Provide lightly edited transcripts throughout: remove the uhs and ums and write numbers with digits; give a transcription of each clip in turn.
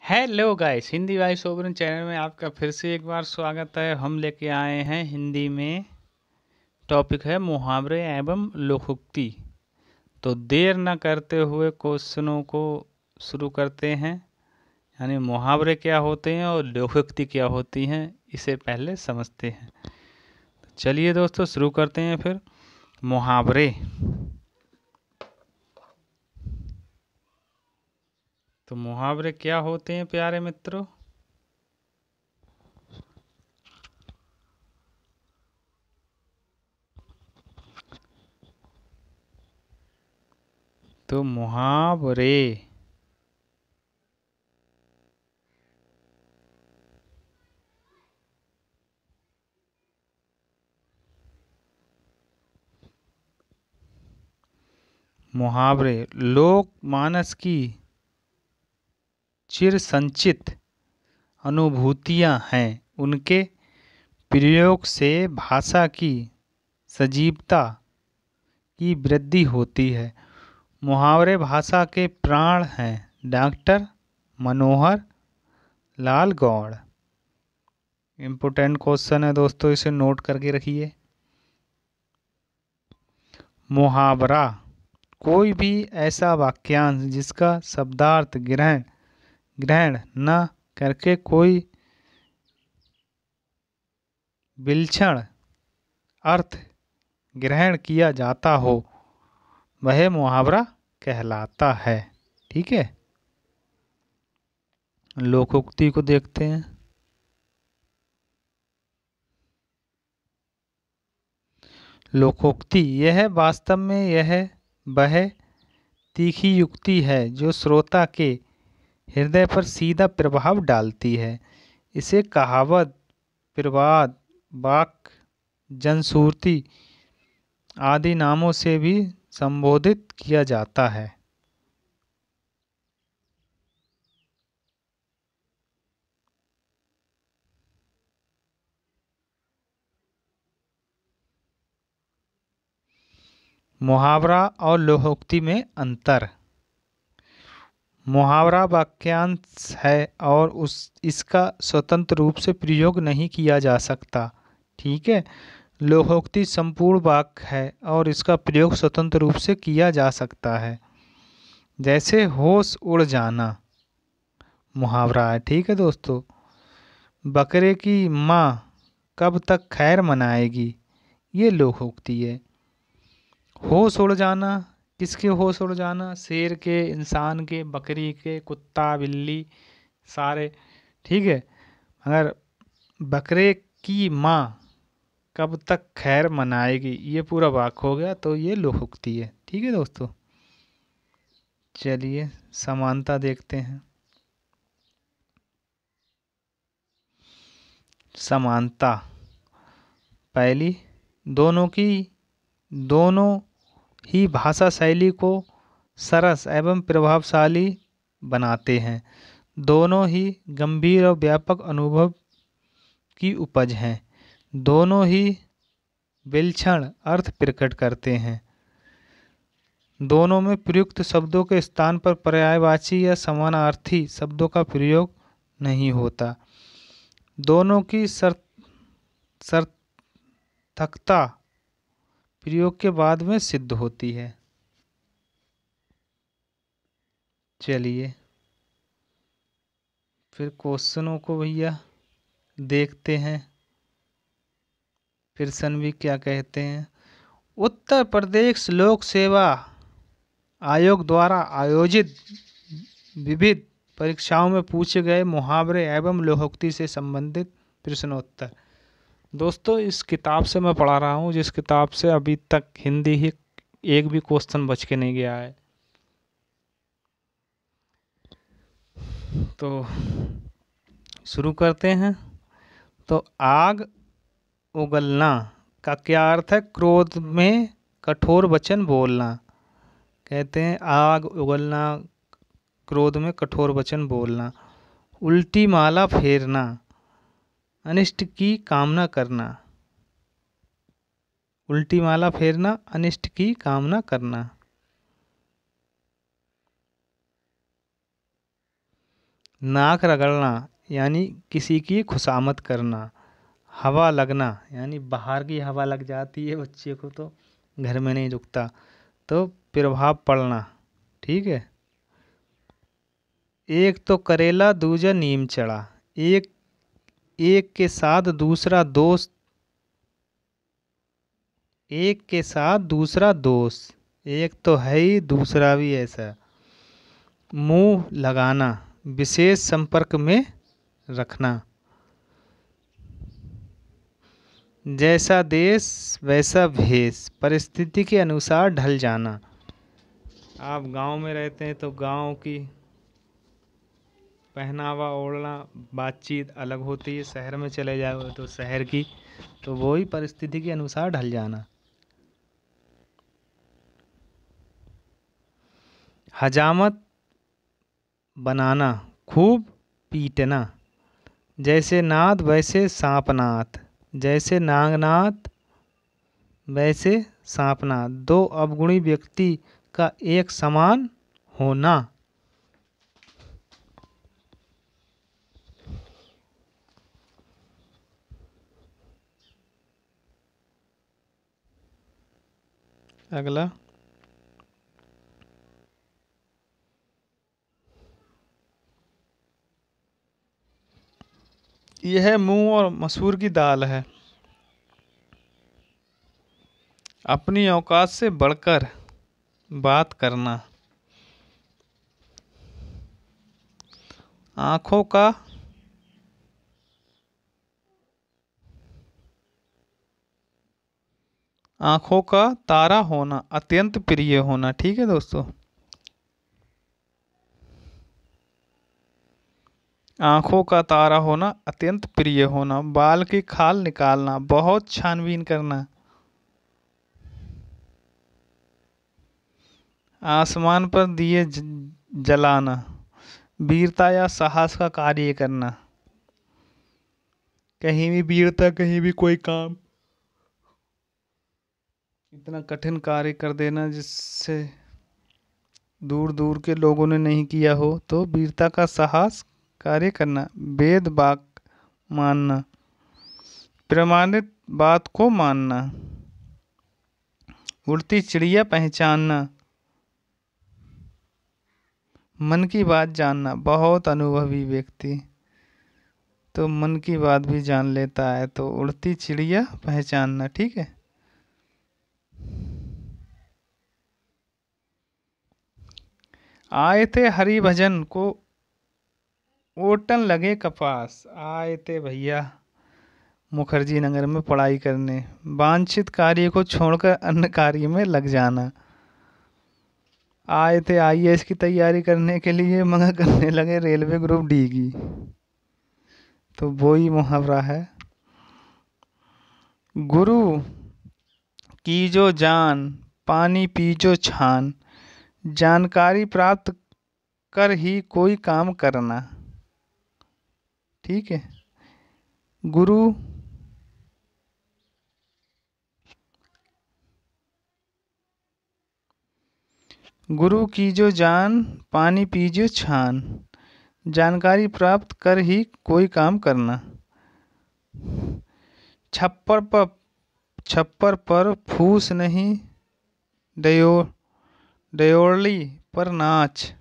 Hello guys, Hindi भाई Sobran channel में आपका फिर से एक बार स्वागत है। हम लेके आए हैं हिंदी में, टॉपिक है मुहावरे एवं लोकोक्ति। तो देर न करते हुए क्वेश्चनों को शुरू करते हैं। यानी मुहावरे क्या होते हैं और लोकोक्ति क्या होती हैं, इसे पहले समझते हैं। चलिए दोस्तों, शुरू करते हैं फिर। मुहावरे तो मुहावरे क्या होते हैं प्यारे मित्रों? तो मुहावरे मुहावरे लोक मानस की चिर संचित अनुभूतियाँ हैं। उनके प्रयोग से भाषा की सजीवता की वृद्धि होती है। मुहावरे भाषा के प्राण हैं। Doctor Manohar Lal Gaur. Important question है दोस्तों, इसे नोट करके रखिए। मुहावरा कोई भी ऐसा वाक्यांश जिसका शब्दार्थ ग्रहण न करके कोई विलक्षण अर्थ ग्रहण किया जाता हो, वह मुहावरा कहलाता है। ठीक है, लोकोक्ति को देखते हैं। लोकोक्ति यह वास्तव में वह तीखी युक्ति है जो श्रोता के हृदय पर सीधा प्रभाव डालती है। इसे कहावत, प्रवाद, वाक्य, जनश्रुति आदि नामों से भी संबोधित किया जाता है। मुहावरा और लोकोक्ति में अंतर। मुहावरा वाक्यांश है और इसका स्वतंत्र रूप से प्रयोग नहीं किया जा सकता। ठीक है, लोकोक्ति संपूर्ण वाक्य है और इसका प्रयोग स्वतंत्र रूप से किया जा सकता है। जैसे होश उड़ जाना मुहावरा है। ठीक है दोस्तों। बकरे की माँ कब तक खैर मनाएगी, ये लोकोक्ति है। होश उड़ जाना, किसके होश उड़ जाना? शेर के, इंसान के, बकरी के, कुत्ता बिल्ली सारे। ठीक है, अगर बकरे की माँ कब तक खैर मनाएगी, ये पूरा वाक्य हो गया, तो ये लोकोक्ति है। ठीक है दोस्तों। चलिए समानता देखते हैं। समानता पहली, दोनों ही भाषा शैली को सरस एवं प्रभावशाली बनाते हैं। दोनों ही गंभीर और व्यापक अनुभव की उपज हैं। दोनों ही विलक्षण अर्थ प्रकट करते हैं। दोनों में प्रयुक्त शब्दों के स्थान पर पर्यायवाची या समानार्थी शब्दों का प्रयोग नहीं होता। दोनों की सार्थकता प्रयोग के बाद में सिद्ध होती है। चलिए फिर क्वेश्चनों को भैया देखते हैं। प्रश्न भी क्या कहते हैं। उत्तर प्रदेश लोक सेवा आयोग द्वारा आयोजित विविध परीक्षाओं में पूछे गए मुहावरे एवं लोकोक्ति से संबंधित प्रश्नोत्तर। दोस्तों, इस किताब से मैं पढ़ा रहा हूँ, जिस किताब से अभी तक हिंदी ही एक भी क्वेश्चन बच के नहीं गया है। तो शुरू करते हैं। तो आग उगलना का क्या अर्थ है? क्रोध में कठोर वचन बोलना। कहते हैं आग उगलना, क्रोध में कठोर वचन बोलना। उल्टी माला फेरना, अनिष्ट की कामना करना। उल्टी माला फेरना, अनिष्ट की कामना करना। नाक रगड़ना यानी किसी की खुशामद करना। हवा लगना यानी बाहर की हवा लग जाती है बच्चे को तो घर में नहीं रुकता, तो प्रभाव पड़ना। ठीक है। एक तो करेला दूजा नीम चढ़ा। एक एक के साथ दूसरा दोस्त, एक के साथ दूसरा दोस्त, एक तो है ही दूसरा भी ऐसा। मुंह लगाना विशेष संपर्क में रखना। जैसा देश वैसा भेष, परिस्थिति के अनुसार ढल जाना। आप गांव में रहते हैं तो गांव की पहनावा ओढ़ना बातचीत अलग होती है, शहर में चले जाओ तो शहर की, तो वही परिस्थिति के अनुसार ढल जाना। हजामत बनाना खूब पीटना। जैसे नाद वैसे सांपनाथ, जैसे नागनाथ वैसे सांपनाथ, दो अवगुणी व्यक्ति का एक समान होना। अगला, यह मूंग और मसूर की दाल है। अपनी औकात से बढ़कर बात करना। आंखों का आंखों का तारा होना, अत्यंत प्रिय होना। ठीक है दोस्तों। आंखों का तारा होना, अत्यंत प्रिय होना। बाल की खाल निकालना, बहुत छानबीन करना। आसमान पर दिए जलाना, वीरता या साहस का कार्य करना। कहीं भी वीरता, कहीं भी कोई काम, इतना कठिन कार्य कर देना जिससे दूर दूर के लोगों ने नहीं किया हो, तो वीरता का साहस कार्य करना। वेद वाक मानना, प्रमाणित बात को मानना। उड़ती चिड़िया पहचानना, मन की बात जानना। बहुत अनुभवी व्यक्ति तो मन की बात भी जान लेता है, तो उड़ती चिड़िया पहचानना। ठीक है। आए थे हरि भजन को ओटन लगे कपास। आए थे भैया मुखर्जी नगर में पढ़ाई करने, वांछित कार्य को छोड़कर अन्य कार्य में लग जाना। आए थे आईएएस की तैयारी करने के लिए मगर करने लगे रेलवे ग्रुप डी की, तो वो ही मुहावरा है। गुरु की जो जान, पानी पी जो छान, जानकारी प्राप्त कर ही कोई काम करना। ठीक है। गुरु गुरु की जो जान, पानी पी जो छान, जानकारी प्राप्त कर ही कोई काम करना। छप्पर पर छप्पर पर फूस नहीं, डयो डयोली पर नाच।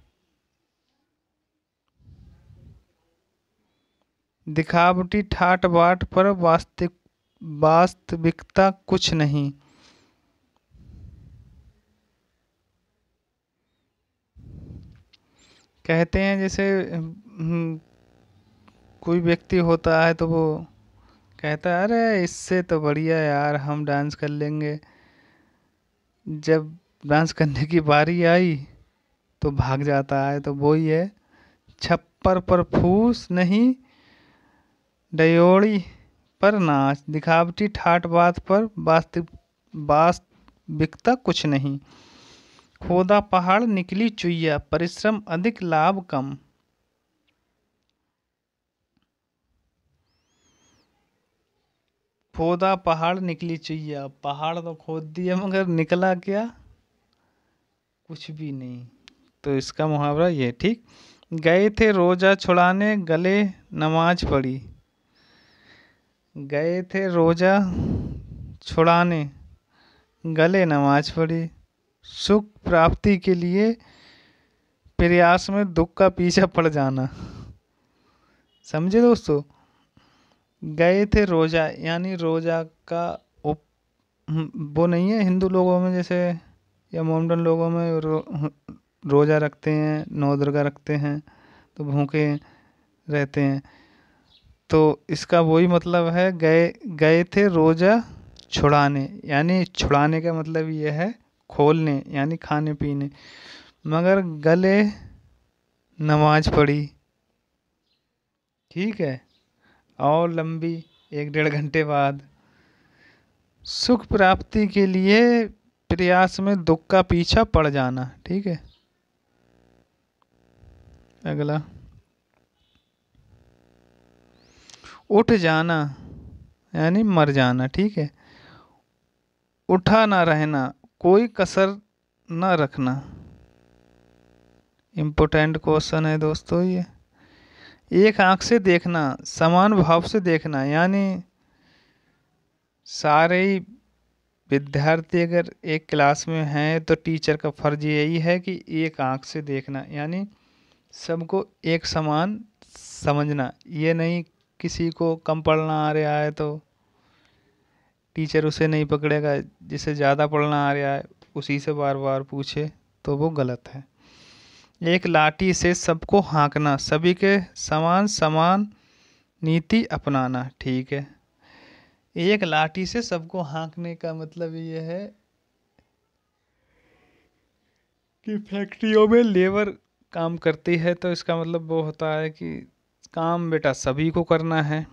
दिखावटी ठाट बाट पर वास्तविकता कुछ नहीं। कहते हैं जैसे कोई व्यक्ति होता है तो वो कहता है अरे इससे तो बढ़िया यार हम डांस कर लेंगे, जब डांस करने की बारी आई तो भाग जाता है, तो वो ही है। छप्पर पर फूस नहीं, डयोड़ी पर नाच, दिखावटी ठाट बात पर वास्तविकता कुछ नहीं। खोदा पहाड़ निकली चुईया, परिश्रम अधिक लाभ कम। खोदा पहाड़ निकली चुईया, पहाड़ तो खोद दिया मगर निकला क्या, कुछ भी नहीं। तो इसका मुहावरा ये। ठीक। गए थे रोजा छुड़ाने गले नमाज पढ़ी। गए थे रोजा छुड़ाने गले नमाज पढ़ी। सुख प्राप्ति के लिए प्रयास में दुख का पीछा पड़ जाना। समझे दोस्तों? गए थे रोजा यानी रोजा का वो नहीं है हिंदू लोगों में जैसे या मोमडन लोगों में रोजा रखते हैं, नौ दुर्गा रखते हैं तो भूखे रहते हैं। तो इसका वही मतलब है, गए गए थे रोजा छुड़ाने, यानी छुड़ाने का मतलब ये है खोलने यानी खाने पीने, मगर गले नमाज पढ़ी। ठीक है, और लंबी 1-1.5 घंटे बाद सुख प्राप्ति के लिए प्रयास में दुख का पीछा पड़ जाना। ठीक है, अगला उठ जाना यानी मर जाना। ठीक है, उठा ना रहना, कोई कसर ना रखना। इम्पोर्टेंट क्वेश्चन है दोस्तों ये। एक आंख से देखना, समान भाव से देखना, यानी सारे ही विद्यार्थी अगर एक क्लास में हैं तो टीचर का फर्ज यही है कि एक आंख से देखना, यानी सबको एक समान समझना। ये नहीं किसी को कम पढ़ना आ रहा है तो टीचर उसे नहीं पकड़ेगा, जिसे ज़्यादा पढ़ना आ रहा है उसी से बार बार पूछे, तो वो गलत है। एक लाठी से सबको हाँकना, सभी के समान समान नीति अपनाना। ठीक है, एक लाठी से सबको हाँकने का मतलब ये है कि फैक्ट्रियों में लेबर काम करती है तो इसका मतलब वो होता है कि काम बेटा सभी को करना है,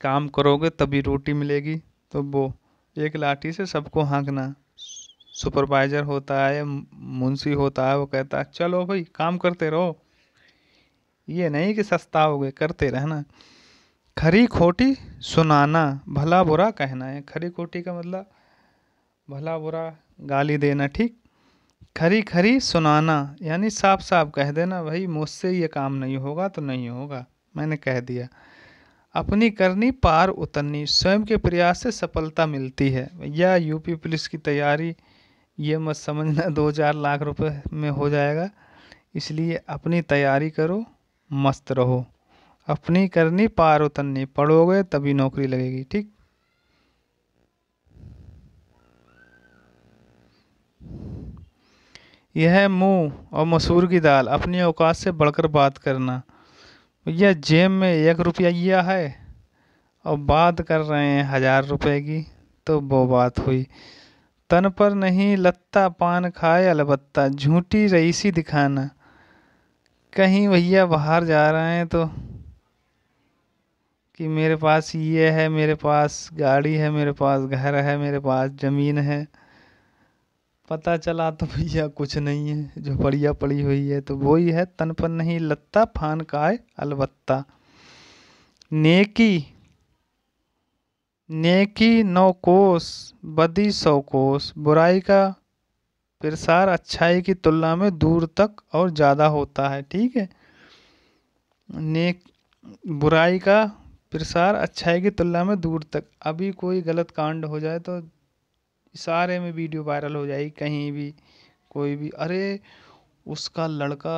काम करोगे तभी रोटी मिलेगी। तो वो एक लाठी से सबको हाँकना। सुपरवाइजर होता है, मुंशी होता है, वो कहता है चलो भाई काम करते रहो, ये नहीं कि सस्ता हो गए, करते रहना। खरी खोटी सुनाना, भला बुरा कहना है। खरी खोटी का मतलब भला बुरा गाली देना। ठीक, खरी खरी सुनाना यानी साफ साफ कह देना भाई मुझसे ये काम नहीं होगा तो नहीं होगा, मैंने कह दिया। अपनी करनी पार उतरनी, स्वयं के प्रयास से सफलता मिलती है। भैया यूपी पुलिस की तैयारी ये मत समझना 2-4 लाख रुपए में हो जाएगा, इसलिए अपनी तैयारी करो, मस्त रहो। अपनी करनी पार उतरनी, पढ़ोगे तभी नौकरी लगेगी। ठीक, यह मूंग और मसूर की दाल, अपनी औकात से बढ़कर बात करना। भैया जेब में 1 रुपया है और बात कर रहे हैं 1000 रुपए की, तो वो बात हुई। तन पर नहीं लत्ता, पान खाए अलबत्ता, झूठी रईसी दिखाना। कहीं भैया बाहर जा रहे हैं तो कि मेरे पास ये है, मेरे पास गाड़ी है, मेरे पास घर है, मेरे पास ज़मीन है, पता चला तो भैया कुछ नहीं है, जो बढ़िया पड़ी हुई है। तो वही है, तन पर नहीं लत्ता, फान खाए अलबत्ता। नेकी नेकी 9 कोस, बदी 100 कोस, बुराई का प्रसार अच्छाई की तुलना में दूर तक और ज़्यादा होता है। ठीक है, नेक बुराई का प्रसार अच्छाई की तुलना में दूर तक। अभी कोई गलत कांड हो जाए तो सारे में वीडियो वायरल हो जाएगी, कहीं भी कोई भी, अरे उसका लड़का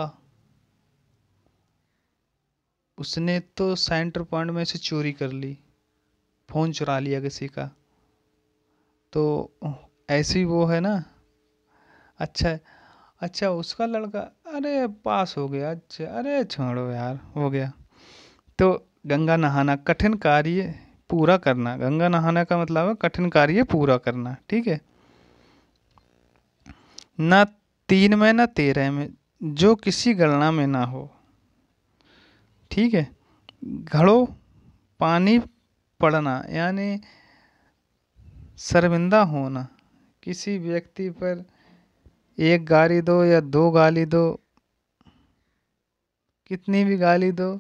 उसने तो सेंटर पॉइंट में से चोरी कर ली, फ़ोन चुरा लिया किसी का, तो ऐसी वो है ना। अच्छा, अच्छा उसका लड़का अरे पास हो गया, अच्छा अरे छोड़ो यार हो गया। तो गंगा नहाना, कठिन कार्य पूरा करना। गंगा नहाना का मतलब है कठिन कार्य पूरा करना। ठीक है, न 3 में न 13 में, जो किसी गणना में ना हो। ठीक है, घड़ो पानी पड़ना यानी शर्मिंदा होना। किसी व्यक्ति पर एक गाली दो या 2 गाली दो, कितनी भी गाली दो,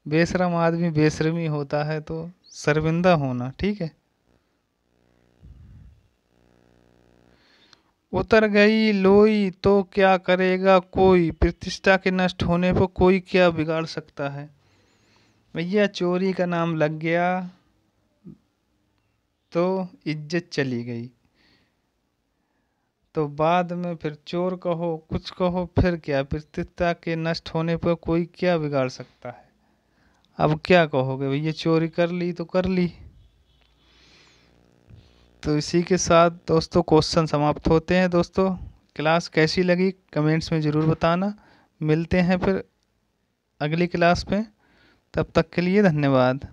बेशरम आदमी बेशर्मी होता है, तो शर्मिंदा होना। ठीक है, उतर गई लोई तो क्या करेगा कोई, प्रतिष्ठा के नष्ट होने पर कोई क्या बिगाड़ सकता है। भैया चोरी का नाम लग गया तो इज्जत चली गई, तो बाद में फिर चोर कहो कुछ कहो फिर क्या, प्रतिष्ठा के नष्ट होने पर कोई क्या बिगाड़ सकता है। अब क्या कहोगे भैया, चोरी कर ली तो कर ली। तो इसी के साथ दोस्तों क्वेश्चन समाप्त होते हैं। दोस्तों क्लास कैसी लगी कमेंट्स में ज़रूर बताना। मिलते हैं फिर अगली क्लास में, तब तक के लिए धन्यवाद।